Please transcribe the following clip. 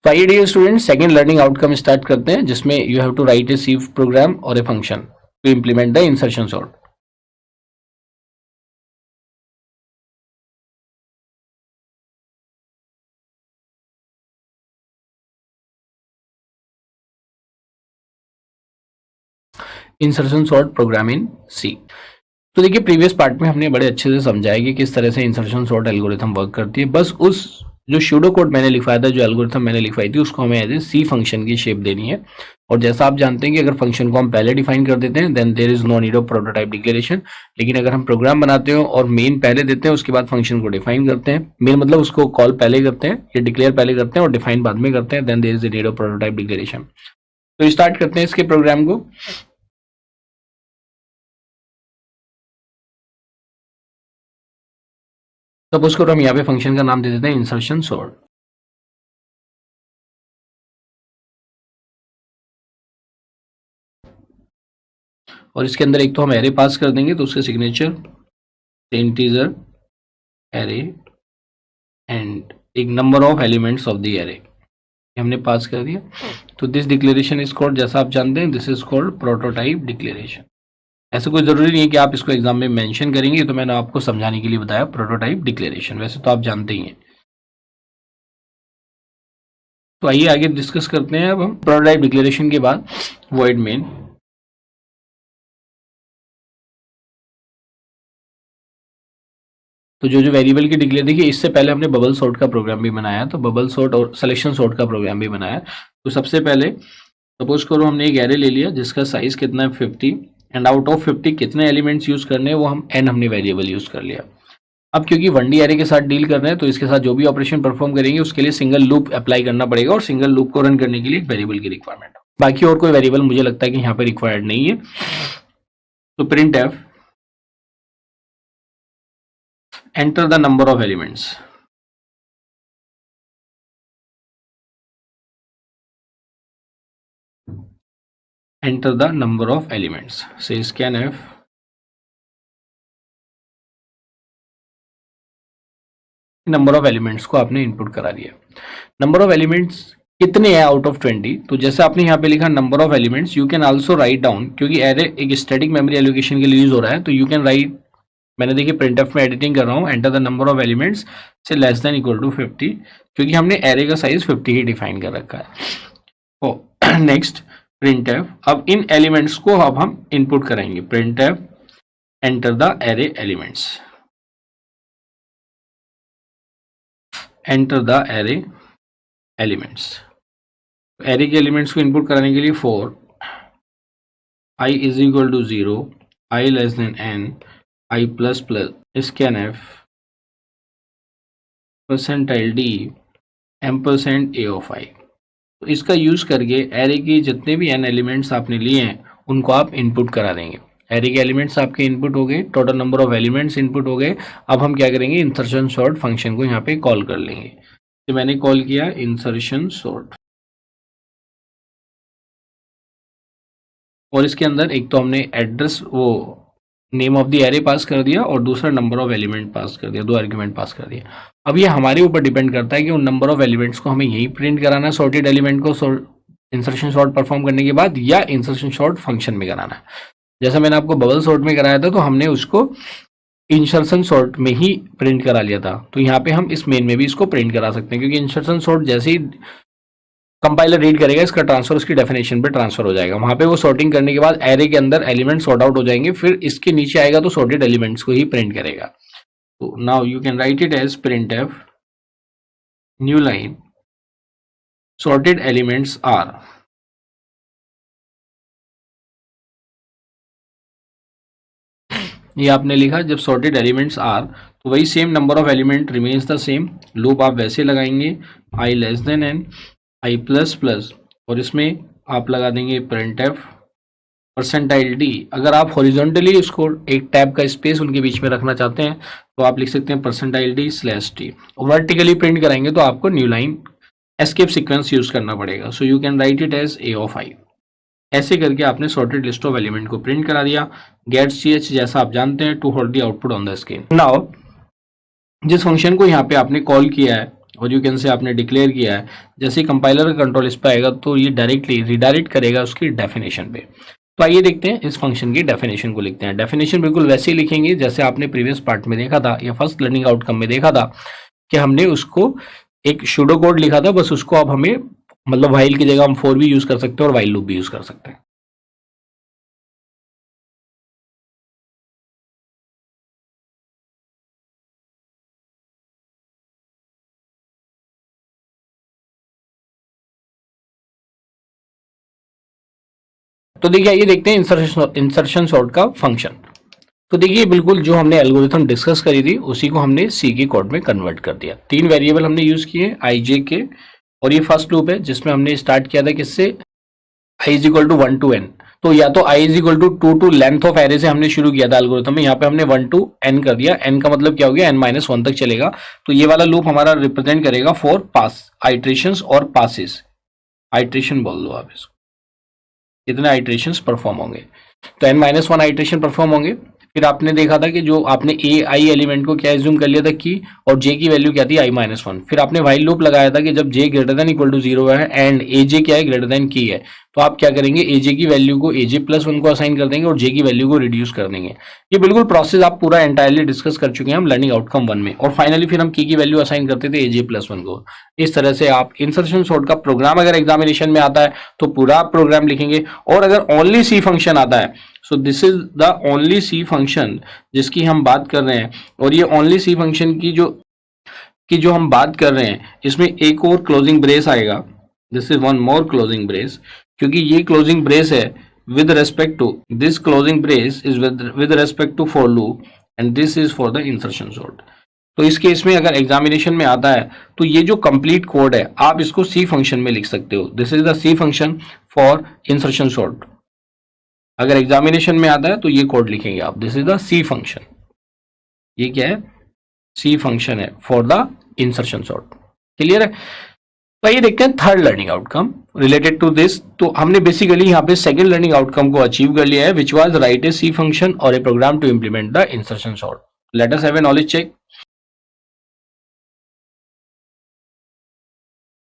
तो आइए dear student second learning outcome start करते हैं जिसमें you have to write a C program और a function to implement the insertion sort. Insertion sort program in C. तो देखिए previous part में हमने बड़े अच्छे से समझाया कि किस तरह से इंसर्शन सॉर्ट एल्गोरिथम वर्क करती है। बस उस जो सूडो कोड मैंने लिखवाया था, जो एल्गोरिथम मैंने लिखवाई थी, उसको हमें एज ए सी फंक्शन की शेप देनी है। और जैसा आप जानते हैं कि अगर फंक्शन को हम पहले डिफाइन कर देते हैं then there is no need of prototype declaration. लेकिन अगर हम प्रोग्राम बनाते हो और मेन पहले देते हैं उसके बाद फंक्शन को डिफाइन करते हैं, मेन मतलब उसको कॉल पहले करते हैं या डिक्लेयर पहले करते हैं और डिफाइन बाद में करते हैं, then there is need of prototype declaration. तो स्टार्ट करते हैं इसके प्रोग्राम को। सपोज करो हम यहाँ पे फंक्शन का नाम दे देते हैं इंसर्शन सॉर्ट। और इसके अंदर एक तो हम एरे पास कर देंगे, तो उसके सिग्नेचर इंटीजर एरे एंड एक number of elements of the array हमने पास कर दिया। तो दिस डिक्लेरेशन इज कॉल्ड, जैसा आप जानते हैं, this is called prototype declaration. ऐसा कोई जरूरी नहीं है कि आप इसको एग्जाम में मेंशन करेंगे, तो मैंने आपको समझाने के लिए बताया प्रोटोटाइप डिक्लेरेशन, वैसे तो आप जानते ही हैं। तो आइए आगे डिस्कस करते हैं। अब हम प्रोटोटाइप डिक्लेरेशन के बाद वॉइड मेन, तो जो जो वेरिएबल की डिक्लेयर, देखिए इससे पहले हमने बबल सॉर्ट का प्रोग्राम भी बनाया, तो बबल सॉर्ट और सिलेक्शन सॉर्ट का प्रोग्राम भी बनाया। तो सबसे पहले सपोज करो हमने एक एरे ले लिया जिसका साइज कितना है 50, एंड आउट ऑफ 50 कितने एलिमेंट्स यूज करने हैं वो हम एन हमने वेरिएबल यूज कर लिया। अब क्योंकि 1D एरे के साथ डील कर रहे हैं तो इसके साथ जो भी ऑपरेशन परफॉर्म करेंगे उसके लिए सिंगल लूप अप्लाई करना पड़ेगा, और सिंगल लूप को रन करने के लिए एक वेरिएबल की रिक्वायरमेंट है। बाकी और कोई वेरिएबल मुझे लगता है कि यहाँ पे रिक्वायर्ड नहीं है। तो print F enter the number of elements, enter the number of elements, say scanf number of elements को आपने इनपुट करा दिया। नंबर ऑफ एलिमेंट्स कितने हैं आउट ऑफ 20, तो जैसे आपने यहाँ पे लिखा number of elements, you can also write down, क्योंकि एरे एक स्टैटिक मेमोरी एलोकेशन के लिए यूज हो रहा है, तो यू कैन राइट, मैंने देखिए प्रिंटफ में एडिटिंग कर रहा हूँ, enter the number of elements से लेस देन इक्वल टू 50, क्योंकि हमने एरे का साइज 50 ही डिफाइन कर रखा है। ओ नेक्स्ट प्रिंटफ, अब इन एलिमेंट्स को अब हम इनपुट करेंगे, printf enter the array elements, enter the array elements. Array के एलिमेंट्स को इनपुट कराने के लिए for i is equal to 0, i less than n, i plus plus scanf %d ampersand a of i। तो इसका use करके array के जितने भी n एलिमेंट्स आपने लिए हैं उनको आप इनपुट करा देंगे। एरे के एलिमेंट्स आपके इनपुट हो गए, total number of elements input हो गए। अब हम क्या करेंगे, इंसर्शन सॉर्ट फंक्शन को यहाँ पे कॉल कर लेंगे। तो मैंने कॉल किया इंसर्शन सॉर्ट, और इसके अंदर एक तो हमने एड्रेस, वो नेम ऑफ द एरे पास कर दिया, और दूसरा नंबर ऑफ एलिमेंट पास कर दिया, 2 आर्ग्यूमेंट पास कर दिया। अब ये हमारे ऊपर डिपेंड करता है कि उन नंबर ऑफ एलिमेंट्स को हमें यही प्रिंट कराना है, सॉर्टेड एलिमेंट को इंसर्शन सॉर्ट परफॉर्म करने के बाद, या इंसर्शन सॉर्ट फंक्शन में कराना है। जैसा मैंने आपको बबल सॉर्ट में कराया था तो हमने उसको इंसर्शन सॉर्ट में ही प्रिंट करा लिया था, तो यहाँ पे हम इस मेन में भी इसको प्रिंट करा सकते हैं, क्योंकि इंसर्शन सॉर्ट जैसे ही कंपाइलर रीड करेगा इसका ट्रांसफर उसकी डेफिनेशन पे ट्रांसफर हो जाएगा। वहां पे वो सॉर्टिंग करने के बाद एरे के अंदर एलिमेंट सॉर्ट आउट हो जाएंगे, फिर इसके नीचे आएगा तो सॉर्टेड एलिमेंट्स को ही प्रिंट करेगा। तो now you can write it as printf new line sorted elements are, ये आपने लिखा। जब सॉर्टेड एलिमेंट्स आर, तो वही same number of element remains the same, loop आप वैसे लगाएंगे i less than n, i plus plus, और इसमें आप लगा देंगे printf %d। अगर आप हॉरिजॉन्टली इसको एक टैब का स्पेस उनके बीच में रखना चाहते हैं तो आप लिख सकते हैं %d/t। वर्टिकली प्रिंट कराएंगे तो आपको new line escape sequence use करना पड़ेगा। So you can write it as a of i। ऐसे करके आपने सॉर्टेड लिस्ट ऑफ एलिमेंट को प्रिंट करा दिया। गेट ch जैसा आप जानते हैं, to hold the output on the screen. Now जिस फंक्शन को यहाँ पे आपने कॉल किया है और यू कैन से आपने डिक्लेयर किया है, जैसे ही कंपाइलर का कंट्रोल इस पर आएगा तो ये डायरेक्टली रिडायरेक्ट करेगा उसकी डेफिनेशन पे। तो आइए देखते हैं इस फंक्शन की डेफिनेशन को लिखते हैं। डेफिनेशन बिल्कुल वैसे ही लिखेंगे जैसे आपने प्रीवियस पार्ट में देखा था या फर्स्ट लर्निंग आउटकम में देखा था कि हमने उसको एक सूडो कोड लिखा था, बस उसको अब हमें मतलब व्हाइल की जगह हम फॉर भी यूज कर सकते हैं और व्हाइल लूप भी यूज कर सकते हैं। तो देखिए आइए देखते हैं इंसर्शन सॉर्ट का फंक्शन। तो देखिए बिल्कुल जो हमने एल्गोरिथम डिस्कस करी थी उसी को हमने सी के कोड में कन्वर्ट कर दिया। 3 वेरिएबल हमने यूज किए आई जे के, और ये फर्स्ट लूप है जिसमें हमने स्टार्ट किया था किससे, I is equal to 1 to N. तो या तो I is equal to 2 to length of array से हमने शुरू किया था एल्गोरिथम में, यहाँ पे हमने 1 टू एन कर दिया। एन का मतलब क्या हो गया, n-1 तक चलेगा। तो ये वाला लूप हमारा रिप्रेजेंट करेगा फॉर पास आइट्रेशंस और पासिस, आइट्रेशन बोल दो आप इसको, कितने आइट्रेशंस परफॉर्म होंगे। तो n-1 आइट्रेशन परफॉर्म होंगे। फिर आपने देखा था कि जो आपने ए आई एलिमेंट को क्या एज्यूम कर लिया था की, और जे की वैल्यू क्या थी i-1। फिर आपने व्हाइल लूप लगाया था कि जब जे ग्रेटर देन इक्वल टू 0 है एंड ए जे क्या है, ग्रेटर देन की है, तो आप क्या करेंगे, ए जे की वैल्यू को ए जे प्लस 1 को असाइन कर देंगे और जे की वैल्यू को रिड्यूस कर देंगे। ये बिल्कुल प्रोसेस आप पूरा एंटायरली डिस्कस कर चुके हैं हम लर्निंग आउटकम 1 में। और फाइनली फिर हम की वैल्यू असाइन करते थे ए जे प्लस 1 को। इस तरह से आप इंसर्शन सॉर्ट का प्रोग्राम अगर एग्जामिनेशन में आता है तो पूरा आप प्रोग्राम लिखेंगे। और अगर ओनली सी फंक्शन आता है, so this is the only C function जिसकी हम बात कर रहे हैं। और ये ओनली सी फंक्शन की जो हम बात कर रहे हैं, इसमें एक और क्लोजिंग ब्रेस आएगा, this is one more closing brace, क्योंकि ये क्लोजिंग ब्रेस है with respect to, this closing brace is with respect to for loop and this is for the insertion sort. तो इस केस में अगर एग्जामिनेशन में आता है तो ये जो कंप्लीट कोड है आप इसको सी फंक्शन में लिख सकते हो, this is the C function for insertion sort. अगर एग्जामिनेशन में आता है तो ये कोड लिखेंगे आप, this is the C function. ये क्या है, सी फंक्शन है for the insertion sort. Clear है। तो ये देखते हैं third learning outcome related to this. तो हमने बेसिकली यहाँ पे सेकंड लर्निंग आउटकम को अचीव कर लिया है, which was write a C function और ए programme to implement the insertion sort. Let us have a knowledge check.